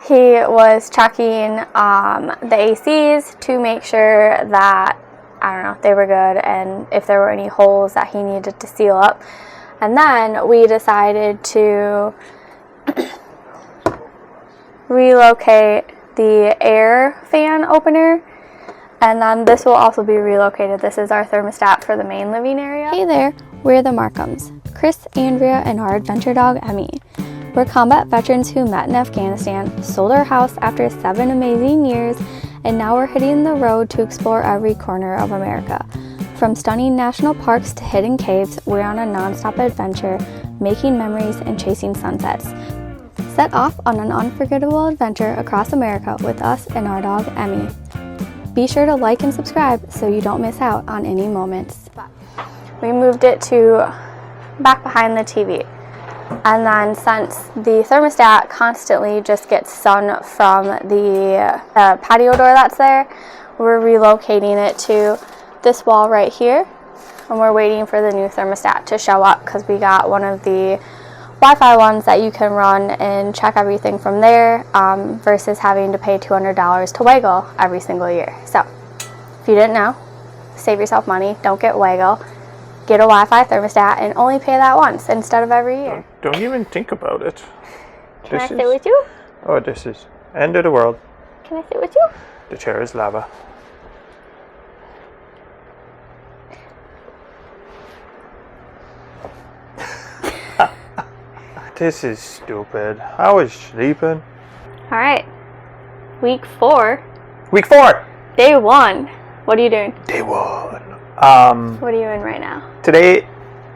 he was checking the ACs to make sure that, I don't know, they were good and if there were any holes that he needed to seal up. And then we decided to relocate the air fan opener, and then this will also be relocated. This is our thermostat for the main living area. Hey there, we're the Markhams, Kris, Andrea, and our adventure dog, Emmy. We're combat veterans who met in Afghanistan, sold our house after 7 amazing years, and now we're hitting the road to explore every corner of America. From stunning national parks to hidden caves, we're on a non-stop adventure, making memories and chasing sunsets. Set off on an unforgettable adventure across America with us and our dog, Emmy. Be sure to like and subscribe so you don't miss out on any moments. We moved it to back behind the TV. And then since the thermostat constantly just gets sun from the patio door that's there, we're relocating it to this wall right here. And we're waiting for the new thermostat to show up because we got one of the Wi-Fi ones that you can run and check everything from there versus having to pay $200 to Waggle every single year. So if you didn't know, save yourself money, don't get Waggle, get a Wi-Fi thermostat and only pay that once instead of every year. Don't even think about it. Can I sit with you? Oh, this is end of the world. Can I sit with you? The chair is lava. This is stupid. I was sleeping. All right. Week 4. Week 4! Day 1. What are you doing? Day 1. What are you in right now? Today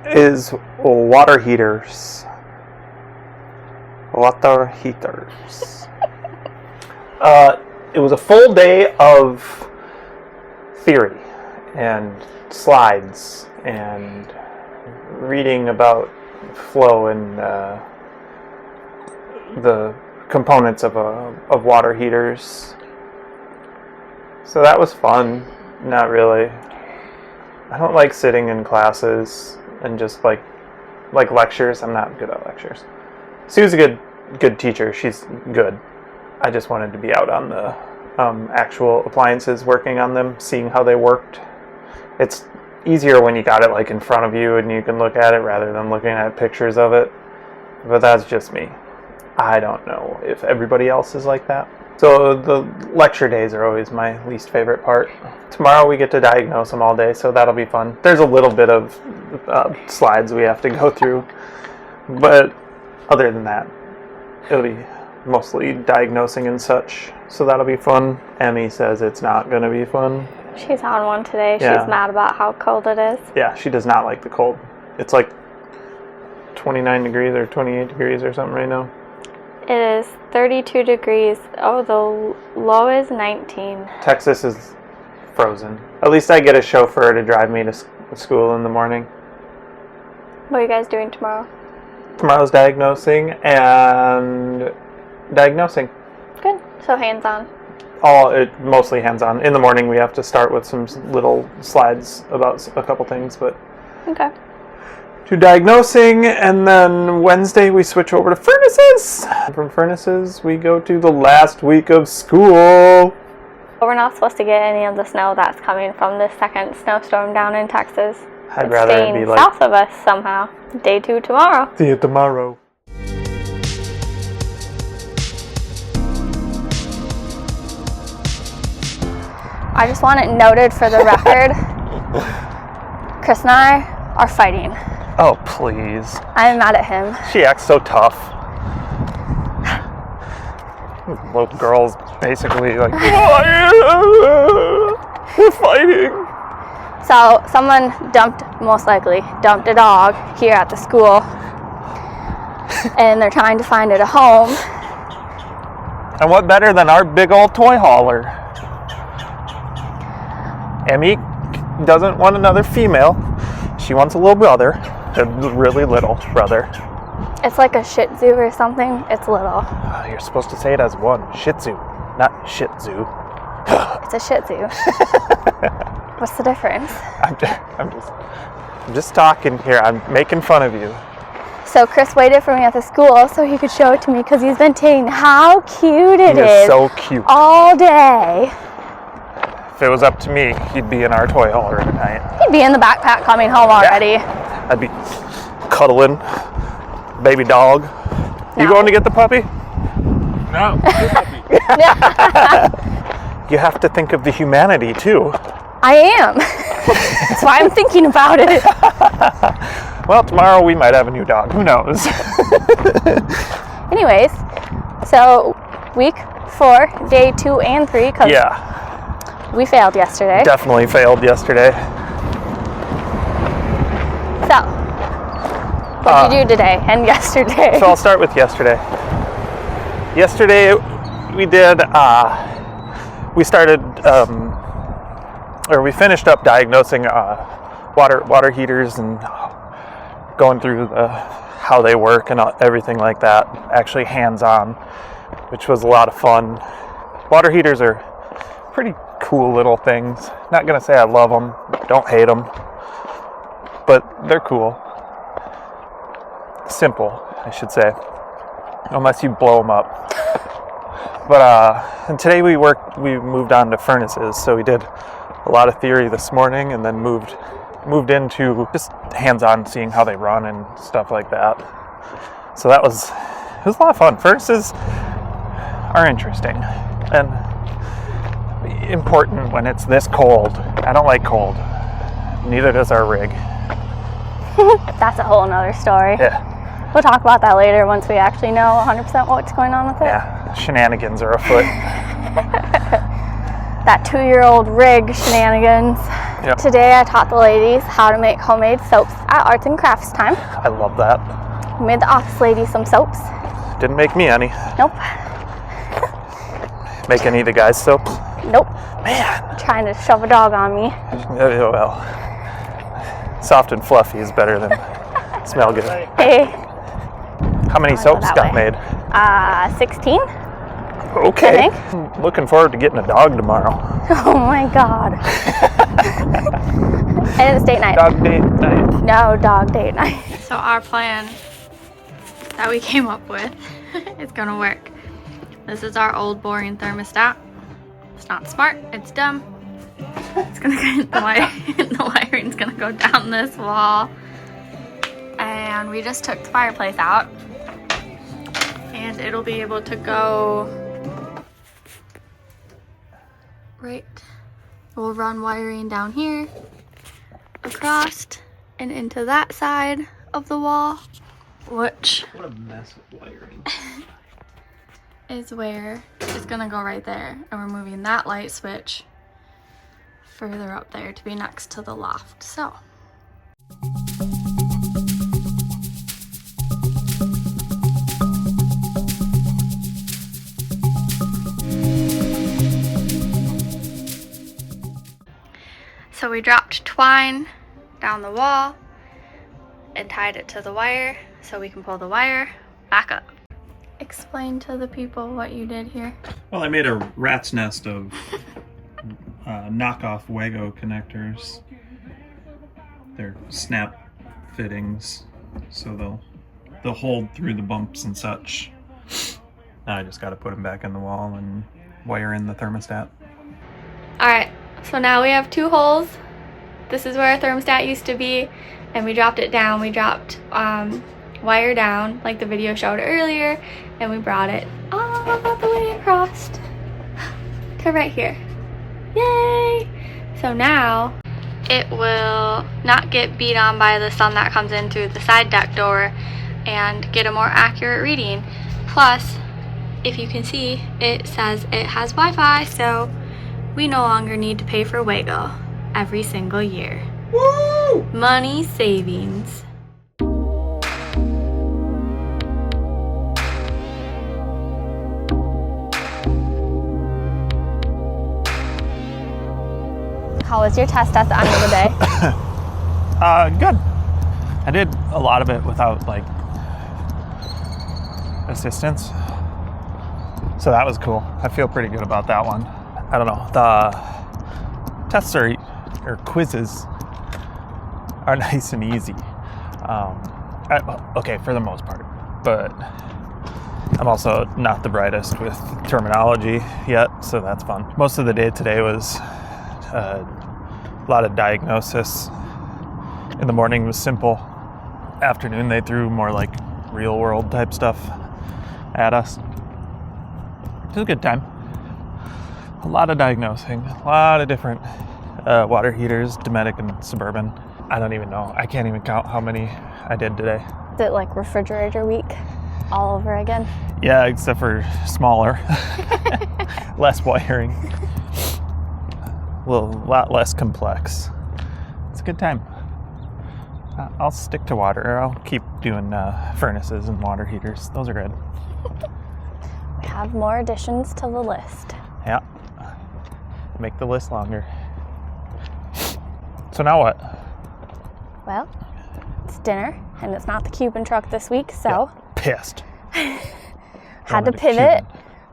is water heaters. Water heaters. It was a full day of theory and slides and reading about flow and the components of water heaters. So that was fun. Not really. I don't like sitting in classes and just like lectures. I'm not good at lectures. Sue's a good teacher. She's good. I just wanted to be out on the actual appliances, working on them, seeing how they worked. It's easier when you got it like in front of you and you can look at it rather than looking at pictures of it. But that's just me. I don't know if everybody else is like that. So the lecture days are always my least favorite part. Tomorrow we get to diagnose them all day, so that'll be fun. There's a little bit of slides we have to go through, but other than that, it'll be mostly diagnosing and such, so that'll be fun. Emmy says it's not going to be fun. She's on one today. Yeah. She's mad about how cold it is. Yeah, she does not like the cold. It's like 29 degrees or 28 degrees or something right now. It is 32 degrees. Oh, the low is 19. Texas is frozen. At least I get a chauffeur to drive me to school in the morning. What are you guys doing tomorrow? Tomorrow's diagnosing and diagnosing. Good. So hands-on. Mostly hands-on. In the morning we have to start with some little slides about a couple things, but okay. To diagnosing, and then Wednesday we switch over to furnaces. From furnaces we go to the last week of school. We're not supposed to get any of the snow that's coming from this second snowstorm down in Texas. I'd rather it be like south of us somehow. Day 2 tomorrow. See you tomorrow. I just want it noted for the record. Kris and I are fighting. Oh, please. I'm mad at him. She acts so tough. Little girl's basically like, we're fighting. So someone most likely dumped a dog here at the school. And they're trying to find it a home. And what better than our big old toy hauler? Emmy doesn't want another female. She wants a little brother. A really little brother. It's like a Shih Tzu or something. It's little. You're supposed to say it as one. Shih Tzu, not Shih Tzu. It's a Shih Tzu. What's the difference? I'm just talking here. I'm making fun of you. So Kris waited for me at the school so he could show it to me because he's been saying how cute it is. So cute. All day. If it was up to me, he'd be in our toy hauler tonight. He'd be in the backpack coming home already. Yeah. I'd be cuddling baby dog. No. You going to get the puppy? No, the puppy. You have to think of the humanity too. I am. That's why I'm thinking about it. Well, tomorrow we might have a new dog. Who knows? Anyways, so week 4, day 2 and 3. Cause we failed yesterday. Definitely failed yesterday. So, what did you do today and yesterday? So I'll start with yesterday. Yesterday we did, we finished up diagnosing water heaters and going through how they work and everything like that, actually hands-on, which was a lot of fun. Water heaters are pretty cool little things. Not gonna say I love them, don't hate them, but they're cool. Simple, I should say, unless you blow them up. But and today we moved on to furnaces, so we did a lot of theory this morning and then moved into just hands-on seeing how they run and stuff like that. So it was a lot of fun. Furnaces are interesting and important when it's this cold. I don't like cold. Neither does our rig. That's a whole nother story. Yeah. We'll talk about that later once we actually know 100% what's going on with it. Yeah, shenanigans are afoot. That 2-year-old rig shenanigans. Yep. Today I taught the ladies how to make homemade soaps at Arts and Crafts time. I love that. We made the office ladies some soaps. Didn't make me any. Nope. Make any of the guys soaps? Nope. Man. Trying to shove a dog on me. Well, soft and fluffy is better than smell good. Hey. How many soaps got made? 16. Okay. I'm looking forward to getting a dog tomorrow. Oh my god. And it's date night. Dog date night. No, dog date night. So our plan that we came up with is gonna work. This is our old boring thermostat. It's not smart, it's dumb. It's gonna the wiring's gonna go down this wall. And we just took the fireplace out. And it'll be able to go right. We'll run wiring down here, across, and into that side of the wall, which what a mess of wiring. is where it's gonna go right there. And we're moving that light switch further up there to be next to the loft. So. So we dropped twine down the wall and tied it to the wire so we can pull the wire back up. Explain to the people what you did here. Well, I made a rat's nest of knockoff Wago connectors. They're snap fittings, so they'll hold through the bumps and such. Now I just got to put them back in the wall and wire in the thermostat. All right. So now we have 2 holes. This is where our thermostat used to be, and we dropped it down. We dropped wire down like the video showed earlier, and we brought it all the way across to right here. Yay! So now it will not get beat on by the sun that comes in through the side deck door and get a more accurate reading. Plus, if you can see, it says it has Wi-Fi, so we no longer need to pay for Wago every single year. Woo! Money savings. How was your test at the end of the day? Good. I did a lot of it without like assistance, so that was cool. I feel pretty good about that one. I don't know, the tests or quizzes are nice and easy. Okay, for the most part, but I'm also not the brightest with terminology yet, so that's fun. Most of the day today was a lot of diagnosis. In the morning was simple. Afternoon they threw more like real world type stuff at us. It was a good time. A lot of diagnosing, a lot of different water heaters, Dometic and Suburban. I don't even know. I can't even count how many I did today. Is it like refrigerator week all over again? Yeah, except for smaller, less wiring, a lot less complex. It's a good time. I'll stick to water. I'll keep doing furnaces and water heaters. Those are good. We have more additions to the list. Yeah. Make the list longer. So now what? Well, it's dinner, and it's not the Cuban truck this week, so... Yeah, pissed. Had to pivot.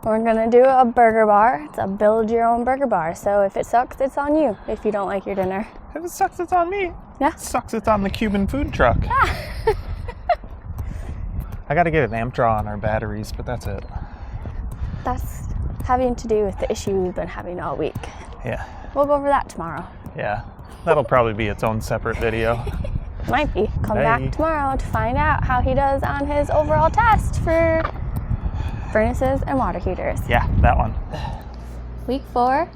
We're gonna do a burger bar. It's a build your own burger bar. So if it sucks, it's on you if you don't like your dinner. If it sucks, it's on me. Yeah. If it sucks, it's on the Cuban food truck. Yeah. I gotta get an amp draw on our batteries, but that's it. That's having to do with the issue we've been having all week. Yeah. We'll go over that tomorrow. Yeah. That'll probably be its own separate video. Might be. Come back tomorrow to find out how he does on his overall test for furnaces and water heaters. Yeah, that one. Week 4,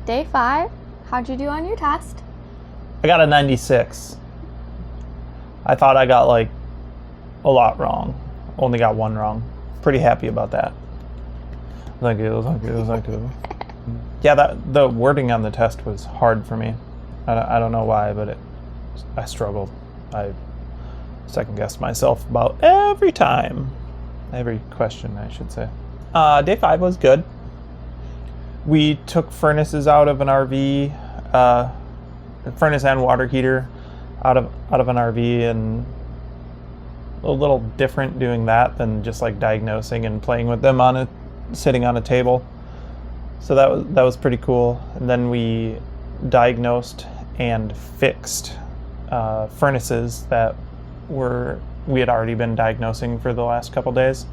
day 5. How'd you do on your test? I got a 96. I thought I got like a lot wrong. Only got one wrong. Pretty happy about that. Thank you. Yeah, the wording on the test was hard for me. I don't know why, but I struggled. I second-guessed myself about every time. Every question, I should say. Day 5 was good. We took furnaces out of an RV, furnace and water heater out of an RV, and a little different doing that than just like diagnosing and playing with them sitting on a table. So that was pretty cool. And then we diagnosed and fixed furnaces that we had already been diagnosing for the last couple days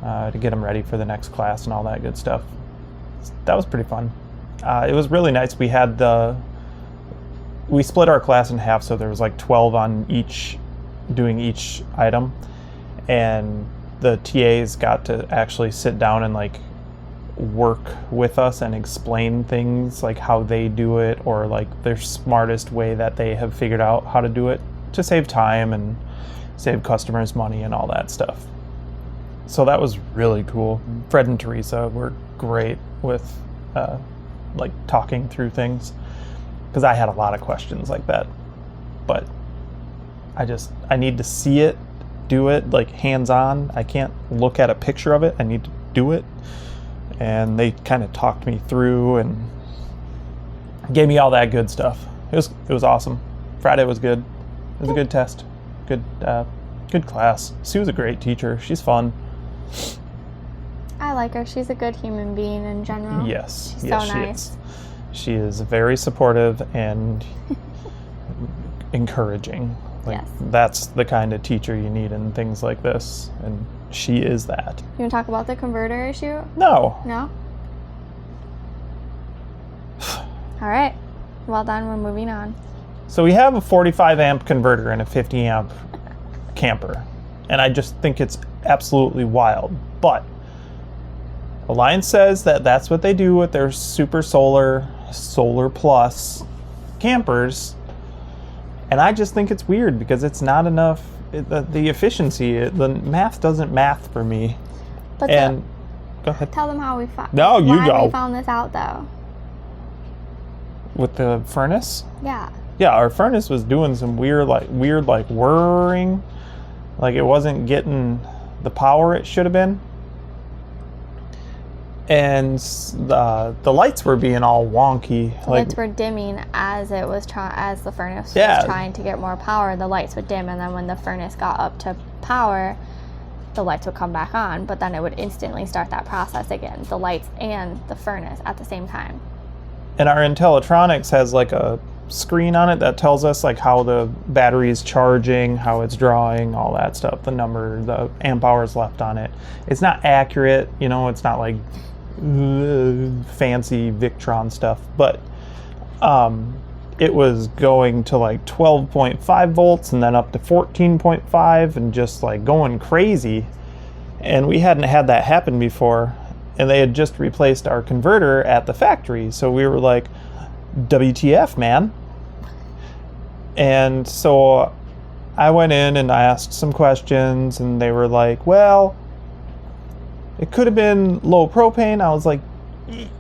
to get them ready for the next class and all that good stuff. That was pretty fun. It was really nice. We split our class in half, so there was like 12 on doing each item, and the TAs got to actually sit down and like work with us and explain things like how they do it, or like their smartest way that they have figured out how to do it to save time and save customers money and all that stuff. So that was really cool. Fred and Teresa were great with like talking through things, because I had a lot of questions like that, but I need to see it, do it like hands-on. I can't look at a picture of it. I need to do it. And they kind of talked me through and gave me all that good stuff. It was awesome. Friday was good. It was a good test. Good class. Sue's a great teacher. She's fun. I like her. She's a good human being in general. Yes. She's yes, so nice. She is very supportive and encouraging. Like, yes. That's the kind of teacher you need in things like this, and she is that. You want to talk about the converter issue? No. No? All right. Well done. We're moving on. So we have a 45 amp converter and a 50 amp camper, and I just think it's absolutely wild. But Alliance says that that's what they do with their Super Solar Plus campers, and I just think it's weird because it's not enough. The efficiency, the math doesn't math for me. But go ahead. Tell them how we found. No, you go. Why we found this out though. With the furnace? Yeah. Yeah, our furnace was doing some weird whirring, like it wasn't getting the power it should have been, and the lights were being all wonky. The lights were dimming as it was as the furnace was trying to get more power. The lights would dim, and then when the furnace got up to power, the lights would come back on. But then it would instantly start that process again, the lights and the furnace at the same time. And our Intellitronics has like a screen on it that tells us like how the battery is charging, how it's drawing, all that stuff, the number, the amp hours left on it. It's not accurate, you know, it's not like fancy Victron stuff, but it was going to like 12.5 volts and then up to 14.5 and just like going crazy. And we hadn't had that happen before, and they had just replaced our converter at the factory, so we were like, WTF, man. And so I went in and I asked some questions, and they were like, well, it could have been low propane. I was like,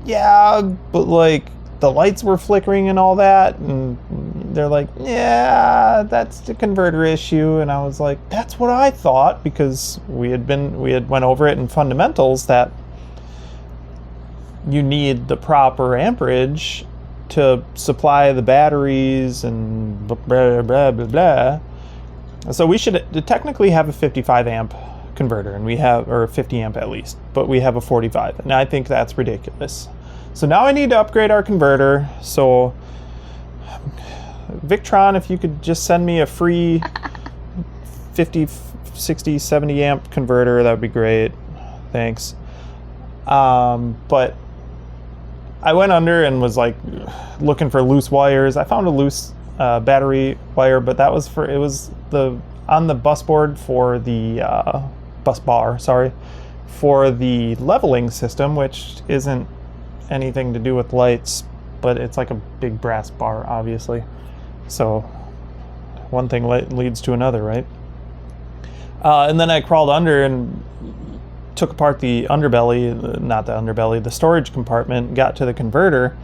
yeah, but like the lights were flickering and all that. And they're like, yeah, that's the converter issue. And I was like, that's what I thought, because we had went over it in fundamentals that you need the proper amperage to supply the batteries and blah, blah, blah, blah, blah. So we should technically have a 55 amp converter, and we have, or 50 amp at least, but we have a 45, and I think that's ridiculous. So now I need to upgrade our converter. So Victron, if you could just send me a free 50, 60, 70 amp converter, that would be great. Thanks. But I went under and was like looking for loose wires. I found a loose battery wire, but that was it was on the bus board for the bus bar, sorry, for the leveling system, which isn't anything to do with lights, but it's like a big brass bar, obviously. So one thing leads to another, right? And then I crawled under and took apart the underbelly, not the underbelly, the storage compartment, got to the converter,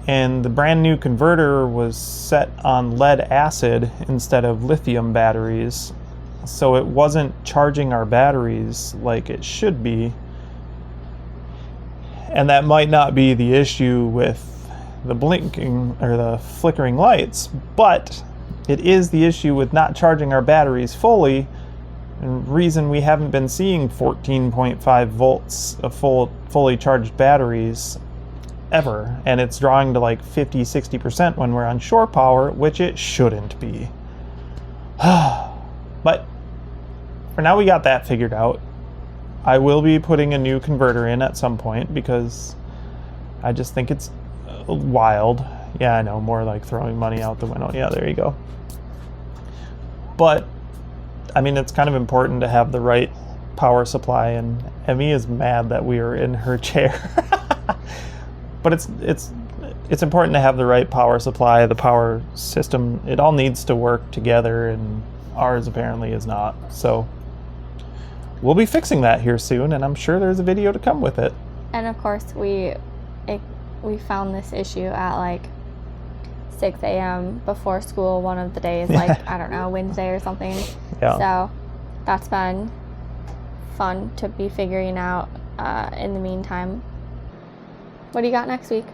and the brand new converter was set on lead acid instead of lithium batteries. So it wasn't charging our batteries like it should be. And that might not be the issue with the blinking or the flickering lights, but it is the issue with not charging our batteries fully. And reason we haven't been seeing 14.5 volts of fully charged batteries ever, and it's drawing to like 50-60% when we're on shore power, which it shouldn't be. But for now we got that figured out. I will be putting a new converter in at some point because I just think it's wild. Yeah, I know, more like throwing money out the window. Yeah, there you go. But I mean, it's kind of important to have the right power supply, and Emmy is mad that we are in her chair. But it's important to have the right power supply, the power system. It all needs to work together, and ours apparently is not. So we'll be fixing that here soon, and I'm sure there's a video to come with it. And of course, we found this issue at like 6 a.m. before school one of the days, like, I don't know, Wednesday or something. Yeah. So that's been fun to be figuring out in the meantime. What do you got next week?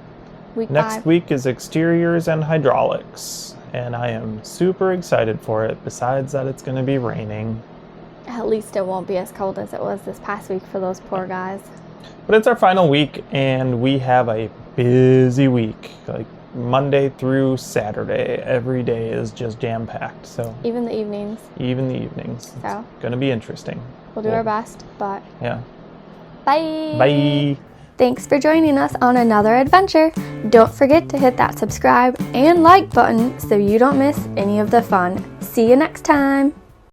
Next week is exteriors and hydraulics, and I am super excited for it, besides that it's going to be raining. At least it won't be as cold as it was this past week for those poor guys. But it's our final week, and we have a busy week. Like Monday through Saturday, every day is just jam-packed. So even the evenings. Even the evenings. So it's going to be interesting. We'll do our best, but yeah. Bye. Bye. Thanks for joining us on another adventure. Don't forget to hit that subscribe and like button so you don't miss any of the fun. See you next time.